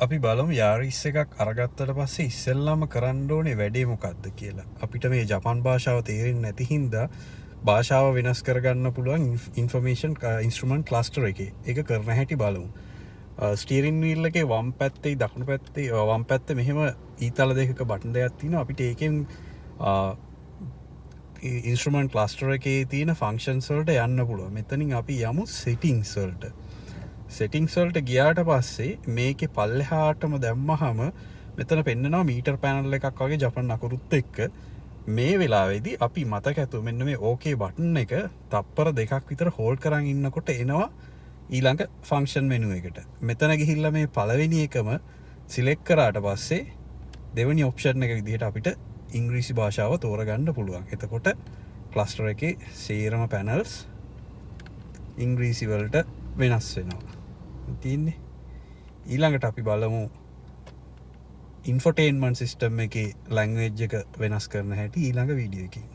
අපි බලමු යාරිස් එකක් අරගත්තට පස්සේ ඉස්සෙල්ලාම කරන්න ඕනේ වැඩේ මොකක්ද කියලා. අපිට මේ ජපන් භාෂාව තේරෙන්නේ නැති හින්දා භාෂාව වෙනස් කරගන්න පුළුවන් ඉන්ෆර්මේෂන් ඉන්ස්ට්‍රුමන්ට් ක්ලස්ටර් එකේ. ඒක කරන හැටි බලමු. ස්ටීරින් වීල් එකේ වම් පැත්තේ දකුණු පැත්තේ වම් පැත්තේ මෙහෙම ඊතල දෙකක බටන් දෙකක් තියෙනවා. අපිට ඒකෙන් ඉන්ස්ට්‍රුමන්ට් ක්ලස්ටර් එකේ තියෙන ෆන්ක්ෂන්ස් වලට යන්න පුළුවන්. මෙතනින් අපි යමු සෙටින්ග්ස් වලට. සෙටින්ග්ස් වලට ගියාට පස්සේ මේකේ පල්ලෙහාටම දැම්මහම මෙතන පෙන්නනවා මීටර් පැනල් එකක් වගේ ජපන් අකුරුත් එක්ක. මේ වෙලාවේදී අපි මතක ඇතුව මෙන්න මේ ඕකේ බටන් එක තප්පර දෙකක් විතර හෝල්ඩ් කරන් ඉන්නකොට එනවා ඊළඟ ෆන්ක්ෂන් මෙනු එකට. මෙතන ගිහිල්ලා මේ පළවෙනි එකම සිලෙක්ට් කරාට පස්සේ දෙවෙනි ඔප්ෂන් එක විදිහට අපිට ඉංග්‍රීසි භාෂාව තෝරගන්න පුළුවන්. එතකොට ක්ලස්ටර් එකේ සේරම පැනල්ස් ඉංග්‍රීසි වලට වෙනස් වෙනවා. තියන්නේ ඊළඟට අපි බලමු ඉන්ෆෝටේන්මන්ට් සිස්ටම් එකේ ලැන්ග්වේජ් එක වෙනස් කරන හැටි ඊළඟ වීඩියෝ එකේ.